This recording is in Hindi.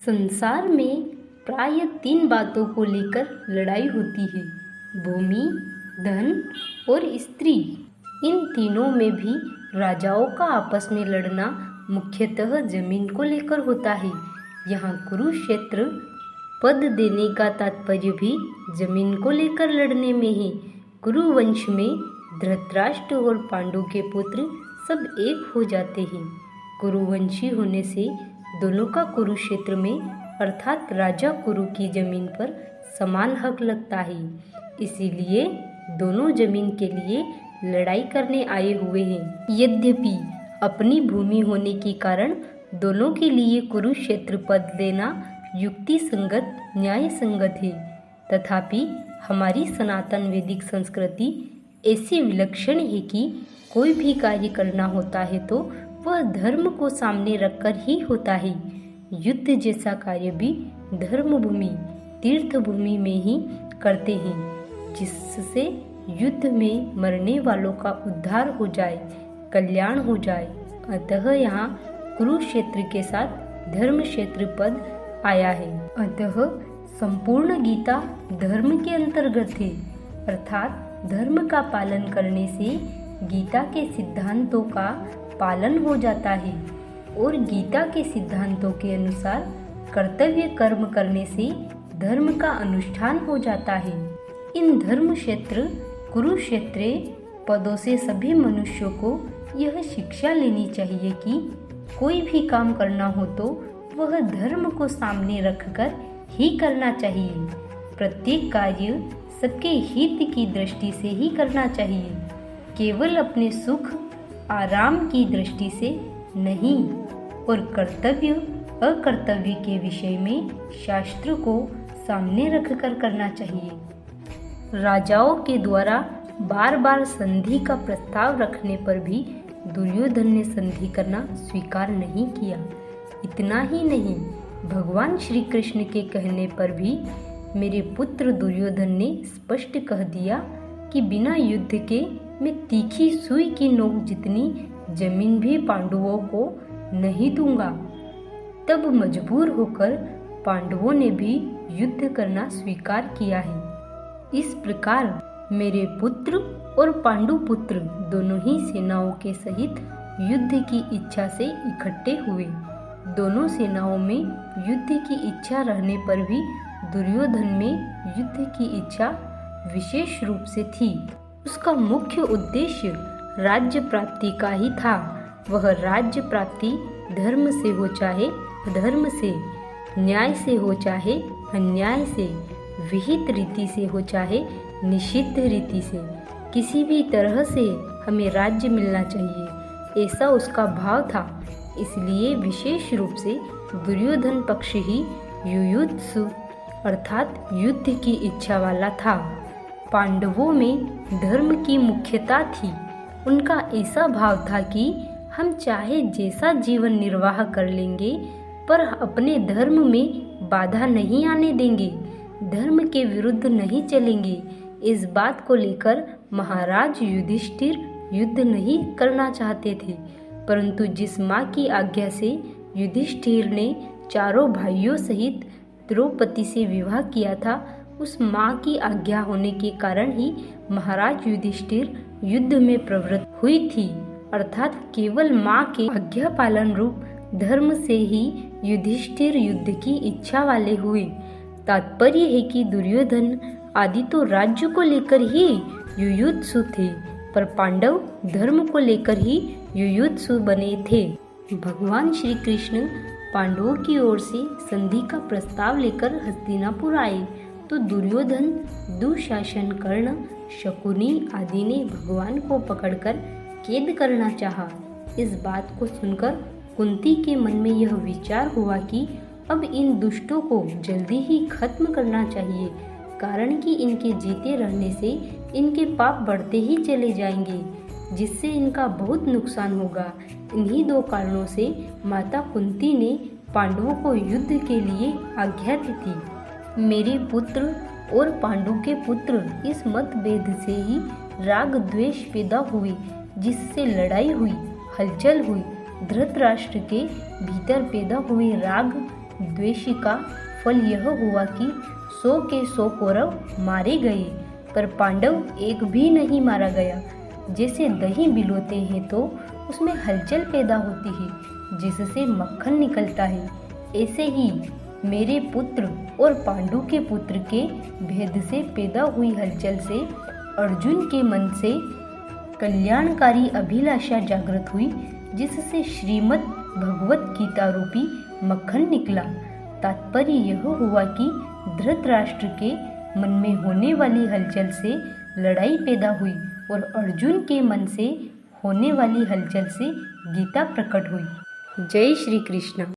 संसार में प्राय 3 बातों को लेकर लड़ाई होती है, भूमि, धन और स्त्री। इन तीनों में भी राजाओं का आपस में लड़ना मुख्यतः जमीन को लेकर होता है। यहाँ कुरुक्षेत्र पद देने का तात्पर्य भी जमीन को लेकर लड़ने में है। कुरुवंश में धृतराष्ट्र और पांडु के पुत्र सब एक हो जाते हैं। कुरुवंशी होने से दोनों का कुरुक्षेत्र में अर्थात राजा कुरु की जमीन पर समान हक लगता है। इसीलिए दोनों जमीन के लिए लड़ाई करने आए हुए हैं। यद्यपि अपनी भूमि होने के कारण दोनों के लिए कुरुक्षेत्र पद देना युक्ति संगत न्याय संगत है, तथापि हमारी सनातन वैदिक संस्कृति ऐसी विलक्षण है कि कोई भी कार्य करना होता है तो वह धर्म को सामने रखकर ही होता है। युद्ध जैसा कार्य भी धर्म भूमि, तीर्थ भूमि में ही करते हैं, जिससे युद्ध में मरने वालों का उद्धार हो जाए, कल्याण हो जाए। अतः यहाँ कुरुक्षेत्र के साथ धर्म क्षेत्र पद आया है। अतः संपूर्ण गीता धर्म के अंतर्गत है, अर्थात धर्म का पालन करने से गीता के सिद्धांतों का पालन हो जाता है और गीता के सिद्धांतों के अनुसार कर्तव्य कर्म करने से धर्म का अनुष्ठान हो जाता है। इन धर्म क्षेत्र कुरुक्षेत्र पदों से सभी मनुष्यों को यह शिक्षा लेनी चाहिए कि कोई भी काम करना हो तो वह धर्म को सामने रखकर ही करना चाहिए। प्रत्येक कार्य सबके हित की दृष्टि से ही करना चाहिए, केवल अपने सुख आराम की दृष्टि से नहीं। और कर्तव्य अकर्तव्य के विषय में शास्त्र को सामने रखकर करना चाहिए। राजाओं के द्वारा बार बार संधि का प्रस्ताव रखने पर भी दुर्योधन ने संधि करना स्वीकार नहीं किया। इतना ही नहीं, भगवान श्री कृष्ण के कहने पर भी मेरे पुत्र दुर्योधन ने स्पष्ट कह दिया कि बिना युद्ध के मैं तीखी सुई की नोक जितनी जमीन भी पांडवों को नहीं दूंगा। तब मजबूर होकर पांडवों ने भी युद्ध करना स्वीकार किया है। इस प्रकार मेरे पुत्र और पांडु पुत्र दोनों ही सेनाओं के सहित युद्ध की इच्छा से इकट्ठे हुए। दोनों सेनाओं में युद्ध की इच्छा रहने पर भी दुर्योधन में युद्ध की इच्छा विशेष रूप से थी। उसका मुख्य उद्देश्य राज्य प्राप्ति का ही था। वह राज्य प्राप्ति धर्म से हो चाहे अधर्म से, न्याय से हो चाहे अन्याय से, विहित रीति से हो चाहे निषिद्ध रीति से, किसी भी तरह से हमें राज्य मिलना चाहिए, ऐसा उसका भाव था। इसलिए विशेष रूप से दुर्योधन पक्ष ही युयुत्सु अर्थात युद्ध की इच्छा वाला था। पांडवों में धर्म की मुख्यता थी। उनका ऐसा भाव था कि हम चाहे जैसा जीवन निर्वाह कर लेंगे पर अपने धर्म में बाधा नहीं आने देंगे, धर्म के विरुद्ध नहीं चलेंगे। इस बात को लेकर महाराज युधिष्ठिर युद्ध नहीं करना चाहते थे, परंतु जिस माँ की आज्ञा से युधिष्ठिर ने चारों भाइयों सहित द्रौपदी से विवाह किया था, उस माँ की आज्ञा होने के कारण ही महाराज युधिष्ठिर युद्ध में प्रवृत्त हुई थी। अर्थात केवल माँ के आज्ञा पालन रूप धर्म से ही युधिष्ठिर युद्ध की इच्छा वाले हुए। तात्पर्य है कि दुर्योधन आदि तो राज्य को लेकर ही युयुत्सु थे, पर पांडव धर्म को लेकर ही युयुत्सु बने थे। भगवान श्री कृष्ण पांडवों की ओर से संधि का प्रस्ताव लेकर हस्तिनापुर आए तो दुर्योधन, दुशासन, कर्ण, शकुनी आदि ने भगवान को पकड़कर कैद करना चाहा। इस बात को सुनकर कुंती के मन में यह विचार हुआ कि अब इन दुष्टों को जल्दी ही खत्म करना चाहिए, कारण कि इनके जीते रहने से इनके पाप बढ़ते ही चले जाएंगे, जिससे इनका बहुत नुकसान होगा। इन्हीं 2 कारणों से माता कुंती ने पांडवों को युद्ध के लिए आज्ञा दी थी। मेरे पुत्र और पांडु के पुत्र इस मतभेद से ही राग द्वेष पैदा हुए, जिससे लड़ाई हुई, हलचल हुई। धृतराष्ट्र के भीतर पैदा हुए राग द्वेष का फल यह हुआ कि 100 के 100 कौरव मारे गए, पर पांडव एक भी नहीं मारा गया। जैसे दही बिलोते हैं तो उसमें हलचल पैदा होती है जिससे मक्खन निकलता है, ऐसे ही मेरे पुत्र और पांडु के पुत्र के भेद से पैदा हुई हलचल से अर्जुन के मन से कल्याणकारी अभिलाषा जागृत हुई, जिससे श्रीमद् भगवत गीता रूपी मक्खन निकला। तात्पर्य यह हुआ कि धृतराष्ट्र के मन में होने वाली हलचल से लड़ाई पैदा हुई और अर्जुन के मन से होने वाली हलचल से गीता प्रकट हुई। जय श्री कृष्ण।